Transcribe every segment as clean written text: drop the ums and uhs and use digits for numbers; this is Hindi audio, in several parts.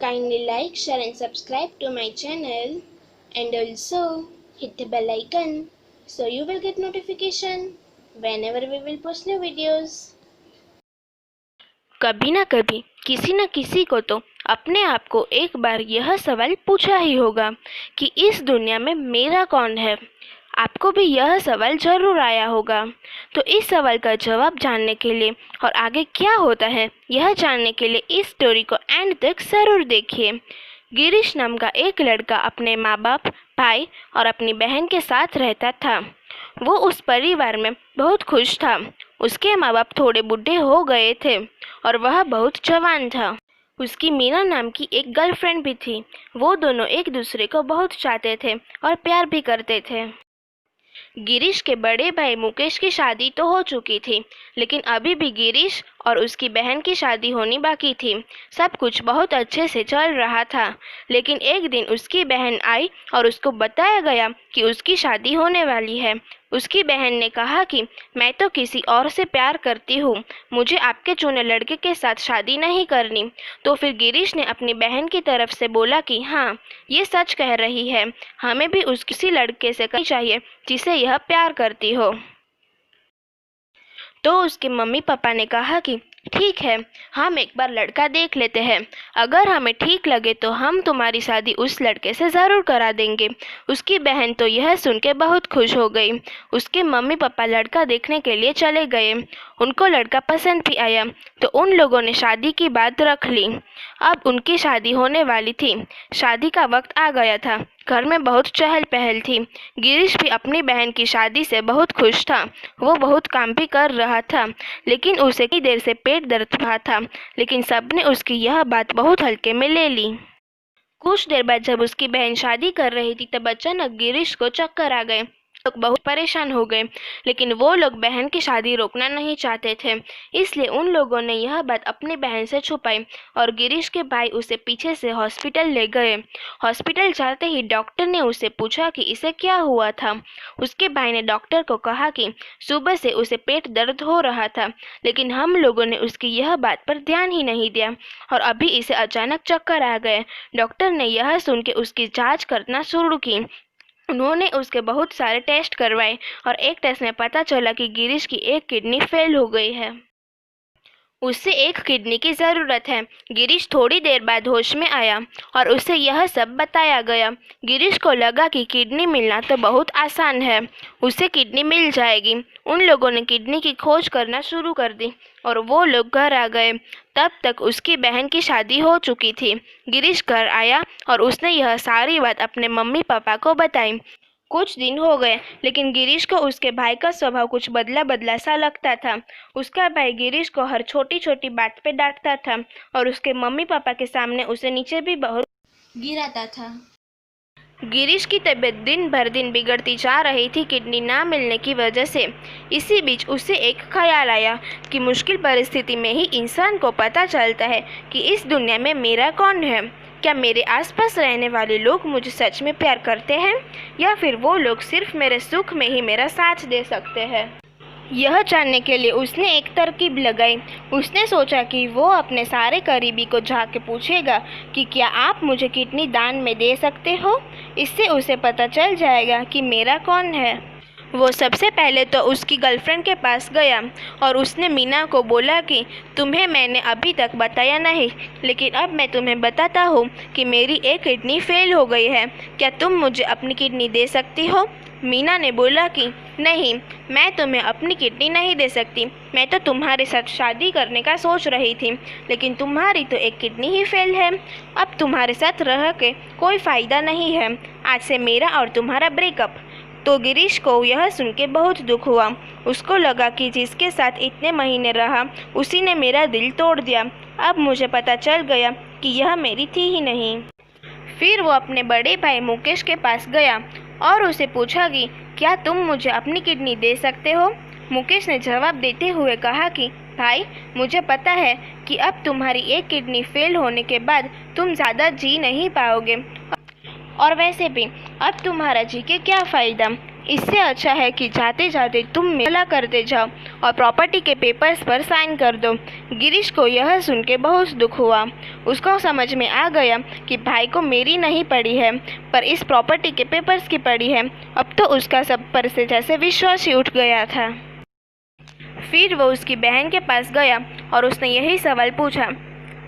Kindly like, share and subscribe to my channel and also hit the bell icon so you will get notification whenever we will post new videos. कभी ना कभी किसी न किसी को तो अपने आप को एक बार यह सवाल पूछा ही होगा कि इस दुनिया में मेरा कौन है। आपको भी यह सवाल जरूर आया होगा। तो इस सवाल का जवाब जानने के लिए और आगे क्या होता है यह जानने के लिए इस स्टोरी को एंड तक जरूर देखिए। गिरीश नाम का एक लड़का अपने माँ बाप, भाई और अपनी बहन के साथ रहता था। वो उस परिवार में बहुत खुश था। उसके माँ बाप थोड़े बूढ़े हो गए थे और वह बहुत जवान था। उसकी मीना नाम की एक गर्लफ्रेंड भी थी। वो दोनों एक दूसरे को बहुत चाहते थे और प्यार भी करते थे। गिरीश के बड़े भाई मुकेश की शादी तो हो चुकी थी, लेकिन अभी भी गिरीश और उसकी बहन की शादी होनी बाकी थी। सब कुछ बहुत अच्छे से चल रहा था, लेकिन एक दिन उसकी बहन आई और उसको बताया गया कि उसकी शादी होने वाली है। उसकी बहन ने कहा कि मैं तो किसी और से प्यार करती हूँ, मुझे आपके चुने लड़के के साथ शादी नहीं करनी। तो फिर गिरीश ने अपनी बहन की तरफ से बोला कि हाँ, ये सच कह रही है, हमें भी उस किसी लड़के से करनी चाहिए जिसे यह प्यार करती हो। तो उसके मम्मी पापा ने कहा कि ठीक है, हम एक बार लड़का देख लेते हैं। अगर हमें ठीक लगे तो हम तुम्हारी शादी उस लड़के से ज़रूर करा देंगे। उसकी बहन तो यह सुन के बहुत खुश हो गई। उसके मम्मी पापा लड़का देखने के लिए चले गए। उनको लड़का पसंद भी आया, तो उन लोगों ने शादी की बात रख ली। अब उनकी शादी होने वाली थी। शादी का वक्त आ गया था। घर में बहुत चहल पहल थी। गिरीश भी अपनी बहन की शादी से बहुत खुश था। वो बहुत काम भी कर रहा था, लेकिन उसे कई देर से पेट दर्द रहा था। लेकिन सबने उसकी यह बात बहुत हल्के में ले ली। कुछ देर बाद जब उसकी बहन शादी कर रही थी तब अचानक गिरीश को चक्कर आ गए। लोग बहुत परेशान हो गए, लेकिन वो लोग बहन की शादी रोकना नहीं चाहते थे। इसलिए उन लोगों ने यह बात अपनी बहन से छुपाई और गिरीश के भाई उसे पीछे से हॉस्पिटल ले गए। हॉस्पिटल जाते ही डॉक्टर ने उसे पूछा कि इसे क्या हुआ था। उसके भाई ने डॉक्टर को कहा कि सुबह से उसे पेट दर्द हो रहा था, लेकिन हम लोगों ने उसकी यह बात पर ध्यान ही नहीं दिया और अभी इसे अचानक चक्कर आ गए। डॉक्टर ने यह सुन के उसकी जाँच करना शुरू की। उन्होंने उसके बहुत सारे टेस्ट करवाए और एक टेस्ट में पता चला कि गिरीश की एक किडनी फेल हो गई है। उसे एक किडनी की ज़रूरत है। गिरीश थोड़ी देर बाद होश में आया और उसे यह सब बताया गया। गिरीश को लगा कि किडनी मिलना तो बहुत आसान है, उसे किडनी मिल जाएगी। उन लोगों ने किडनी की खोज करना शुरू कर दी और वो लोग घर आ गए। तब तक उसकी बहन की शादी हो चुकी थी। गिरीश घर आया और उसने यह सारी बात अपने मम्मी पापा को बताई। कुछ दिन हो गए, लेकिन गिरीश को उसके भाई का स्वभाव कुछ बदला बदला सा लगता था। उसका भाई गिरीश को हर छोटी छोटी बात पे डांटता था और उसके मम्मी पापा के सामने उसे नीचे भी बहुत गिराता था। गिरीश की तबीयत दिन भर दिन बिगड़ती जा रही थी किडनी ना मिलने की वजह से। इसी बीच उसे एक ख्याल आया कि मुश्किल परिस्थिति में ही इंसान को पता चलता है कि इस दुनिया में मेरा कौन है। क्या मेरे आसपास रहने वाले लोग मुझे सच में प्यार करते हैं, या फिर वो लोग सिर्फ मेरे सुख में ही मेरा साथ दे सकते हैं। यह जानने के लिए उसने एक तरकीब लगाई। उसने सोचा कि वो अपने सारे करीबी को जाके पूछेगा कि क्या आप मुझे किडनी दान में दे सकते हो। इससे उसे पता चल जाएगा कि मेरा कौन है। वो सबसे पहले तो उसकी गर्लफ्रेंड के पास गया और उसने मीना को बोला कि तुम्हें मैंने अभी तक बताया नहीं, लेकिन अब मैं तुम्हें बताता हूँ कि मेरी एक किडनी फेल हो गई है। क्या तुम मुझे अपनी किडनी दे सकती हो। मीना ने बोला कि नहीं, मैं तुम्हें अपनी किडनी नहीं दे सकती। मैं तो तुम्हारे साथ शादी करने का सोच रही थी, लेकिन तुम्हारी तो एक किडनी ही फेल है। अब तुम्हारे साथ रह के कोई फ़ायदा नहीं है। आज से मेरा और तुम्हारा ब्रेकअप। तो गिरीश को यह सुन के बहुत दुख हुआ। उसको लगा कि जिसके साथ इतने महीने रहा उसी ने मेरा दिल तोड़ दिया। अब मुझे पता चल गया कि यह मेरी थी ही नहीं। फिर वो अपने बड़े भाई मुकेश के पास गया और उसे पूछा कि क्या तुम मुझे अपनी किडनी दे सकते हो। मुकेश ने जवाब देते हुए कहा कि भाई, मुझे पता है कि अब तुम्हारी एक किडनी फेल होने के बाद तुम ज़्यादा जी नहीं पाओगे, और वैसे भी अब तुम्हारा जी के क्या फ़ायदा। इससे अच्छा है कि जाते जाते तुम मेला करते जाओ और प्रॉपर्टी के पेपर्स पर साइन कर दो। गिरीश को यह सुन के बहुत दुख हुआ। उसको समझ में आ गया कि भाई को मेरी नहीं पड़ी है पर इस प्रॉपर्टी के पेपर्स की पड़ी है। अब तो उसका सब पर से जैसे विश्वास ही उठ गया था। फिर वो उसकी बहन के पास गया और उसने यही सवाल पूछा।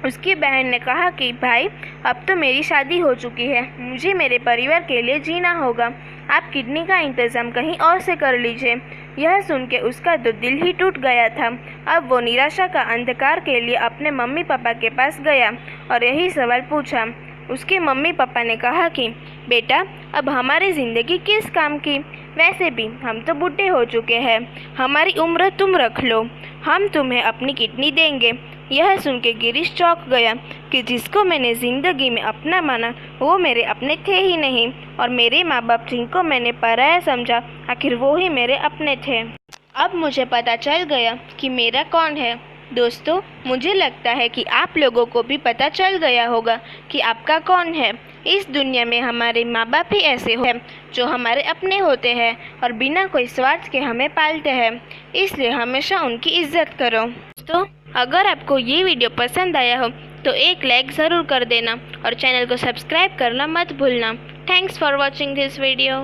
उसकी बहन ने कहा कि भाई अब तो मेरी शादी हो चुकी है, मुझे मेरे परिवार के लिए जीना होगा, आप किडनी का इंतज़ाम कहीं और से कर लीजिए। यह सुन के उसका तो दिल ही टूट गया था। अब वो निराशा का अंधकार के लिए अपने मम्मी पापा के पास गया और यही सवाल पूछा। उसके मम्मी पापा ने कहा कि बेटा अब हमारी ज़िंदगी किस काम की, वैसे भी हम तो बूढ़े हो चुके हैं, हमारी उम्र तुम रख लो, हम तुम्हें अपनी किडनी देंगे। यह सुन के गिरीश चौंक गया कि जिसको मैंने ज़िंदगी में अपना माना वो मेरे अपने थे ही नहीं और मेरे माँ बाप जिनको मैंने पराया समझा आखिर वो ही मेरे अपने थे। अब मुझे पता चल गया कि मेरा कौन है। दोस्तों, मुझे लगता है कि आप लोगों को भी पता चल गया होगा कि आपका कौन है। इस दुनिया में हमारे माँ बाप ही ऐसे हैं जो हमारे अपने होते हैं और बिना कोई स्वार्थ के हमें पालते हैं, इसलिए हमेशा उनकी इज्जत करो। दोस्तों, अगर आपको ये वीडियो पसंद आया हो तो एक लाइक ज़रूर कर देना और चैनल को सब्सक्राइब करना मत भूलना। Thanks for watching this video.